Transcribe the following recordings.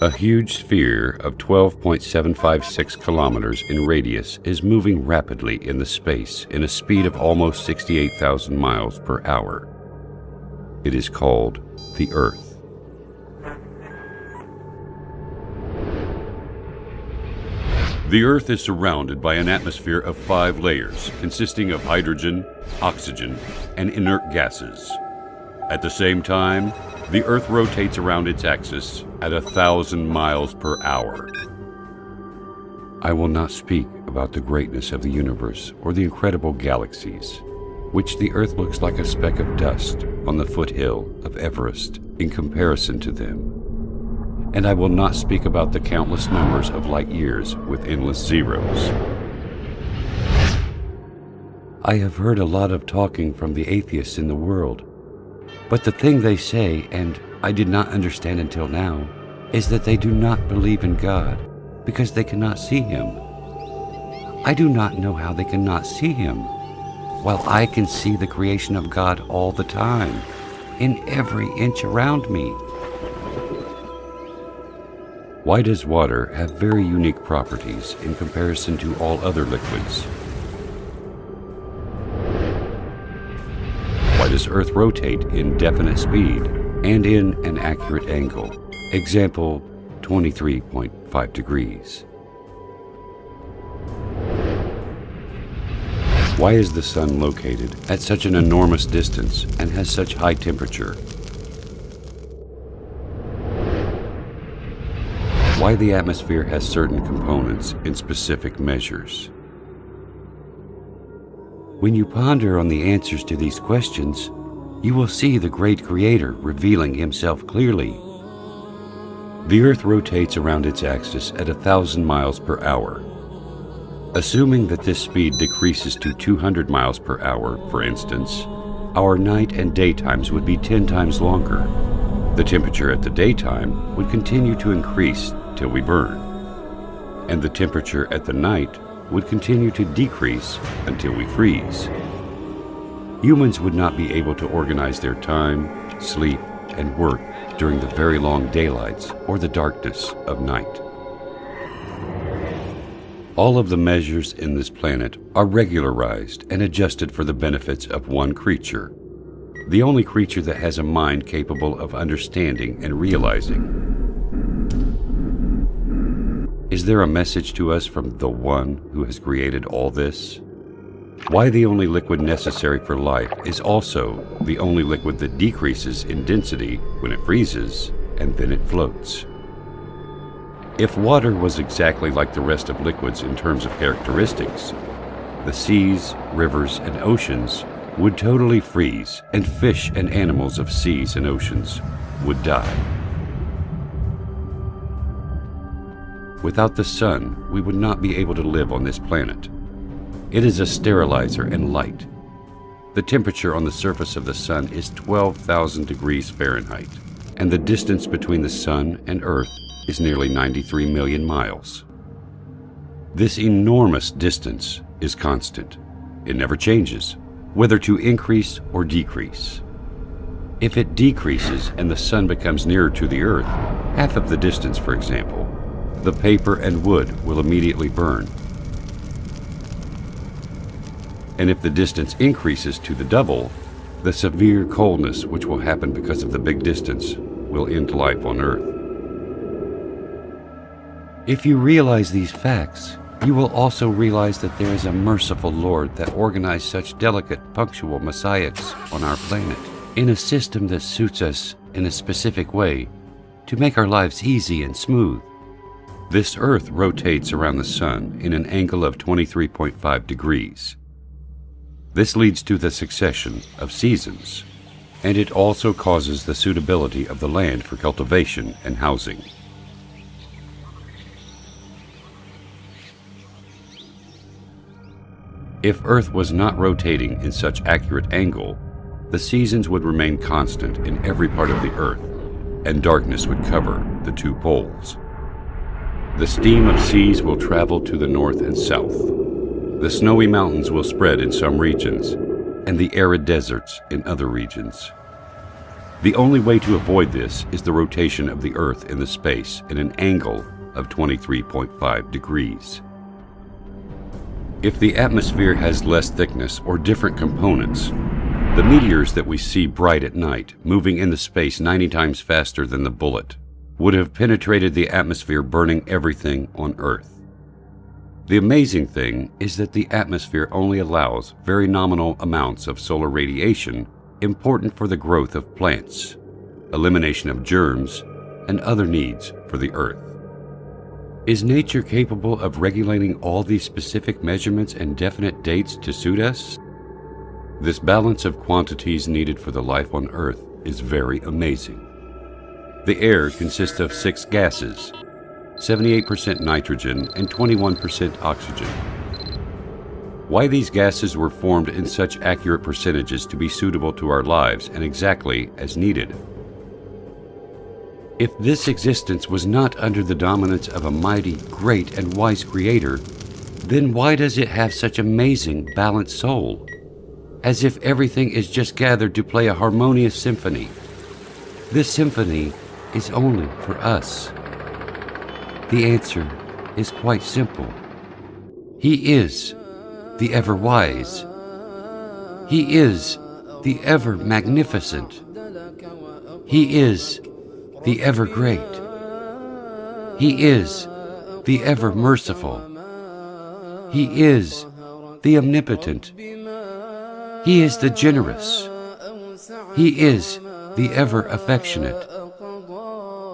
A huge sphere of 12.756 kilometers in radius is moving rapidly in the space in a speed of almost 68,000 miles per hour. It is called the Earth. The Earth is surrounded by an atmosphere of 5 layers consisting of hydrogen, oxygen, and inert gases. At the same time, the Earth rotates around its axis at 1,000 miles per hour. I will not speak about the greatness of the universe or the incredible galaxies, which the Earth looks like a speck of dust on the foothill of Everest in comparison to them. And I will not speak about the countless numbers of light years with endless zeros. I have heard a lot of talking from the atheists in the world. But the thing they say, and I did not understand until now, is that they do not believe in God because they cannot see Him. I do not know how they cannot see Him, while I can see the creation of God all the time, in every inch around me. Why does water have very unique properties in comparison to all other liquids? Why does Earth rotate in definite speed and in an accurate angle? Example, 23.5 degrees. Why is the Sun located at such an enormous distance and has such high temperature? Why the atmosphere has certain components in specific measures? When you ponder on the answers to these questions, you will see the great Creator revealing Himself clearly. The Earth rotates around its axis at 1,000 miles per hour. Assuming that this speed decreases to 200 miles per hour, for instance, our night and daytimes would be 10 times longer. The temperature at the daytime would continue to increase till we burn, and the temperature at the night would continue to decrease until we freeze. Humans would not be able to organize their time, sleep, and work during the very long daylights or the darkness of night. All of the measures in this planet are regularized and adjusted for the benefits of one creature, the only creature that has a mind capable of understanding and realizing. Is there a message to us from the One who has created all this? Why the only liquid necessary for life is also the only liquid that decreases in density when it freezes and then it floats. If water was exactly like the rest of liquids in terms of characteristics, the seas, rivers, and oceans would totally freeze, and fish and animals of seas and oceans would die. Without the sun, we would not be able to live on this planet. It is a sterilizer and light. The temperature on the surface of the sun is 12,000 degrees Fahrenheit, and the distance between the sun and Earth is nearly 93 million miles. This enormous distance is constant. It never changes, whether to increase or decrease. If it decreases and the sun becomes nearer to the Earth, half of the distance, for example, the paper and wood will immediately burn. And if the distance increases to the double, the severe coldness which will happen because of the big distance will end life on Earth. If you realize these facts, you will also realize that there is a merciful Lord that organized such delicate, punctual messiahs on our planet in a system that suits us in a specific way to make our lives easy and smooth. This Earth rotates around the Sun in an angle of 23.5 degrees. This leads to the succession of seasons, and it also causes the suitability of the land for cultivation and housing. If Earth was not rotating in such accurate angle, the seasons would remain constant in every part of the Earth, and darkness would cover the 2 poles. The steam of seas will travel to the north and south. The snowy mountains will spread in some regions, and the arid deserts in other regions. The only way to avoid this is the rotation of the Earth in the space in an angle of 23.5 degrees. If the atmosphere has less thickness or different components, the meteors that we see bright at night, moving in the space 90 times faster than the bullet, would have penetrated the atmosphere, burning everything on Earth. The amazing thing is that the atmosphere only allows very nominal amounts of solar radiation important for the growth of plants, elimination of germs, and other needs for the Earth. Is nature capable of regulating all these specific measurements and definite dates to suit us? This balance of quantities needed for the life on Earth is very amazing. The air consists of 6 gases, 78% nitrogen and 21% oxygen. Why these gases were formed in such accurate percentages to be suitable to our lives and exactly as needed? If this existence was not under the dominance of a mighty, great, and wise Creator, then why does it have such amazing, balanced soul? As if everything is just gathered to play a harmonious symphony. This symphony is only for us. The answer is quite simple. He is the ever-wise. He is the ever-magnificent. He is the ever-great. He is the ever-merciful. He is the omnipotent. He is the generous. He is the ever-affectionate.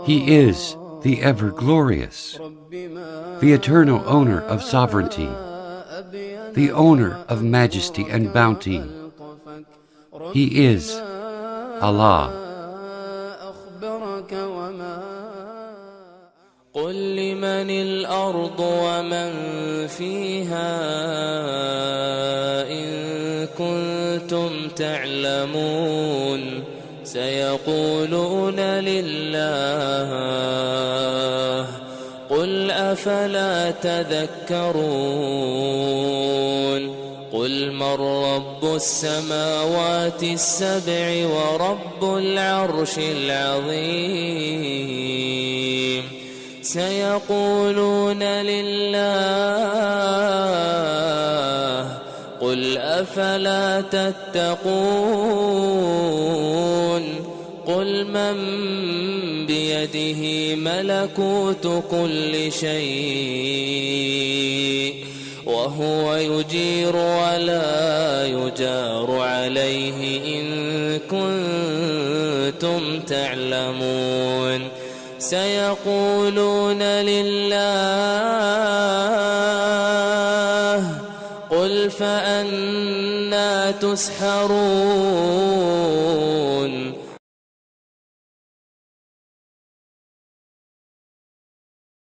He is the ever-glorious, the eternal owner of sovereignty, the owner of majesty and bounty. He is Allah. قل لمن الأرض ومن فيها إن كنتم تعلمون سيقولون لله قل أفلا تذكرون قل من رب السماوات السبع ورب العرش العظيم سيقولون لله قل أفلا تتقون قل من بيده ملكوت كل شيء وهو يجير ولا يجار عليه إن كنتم تعلمون سيقولون لله قل فأنى تسحرون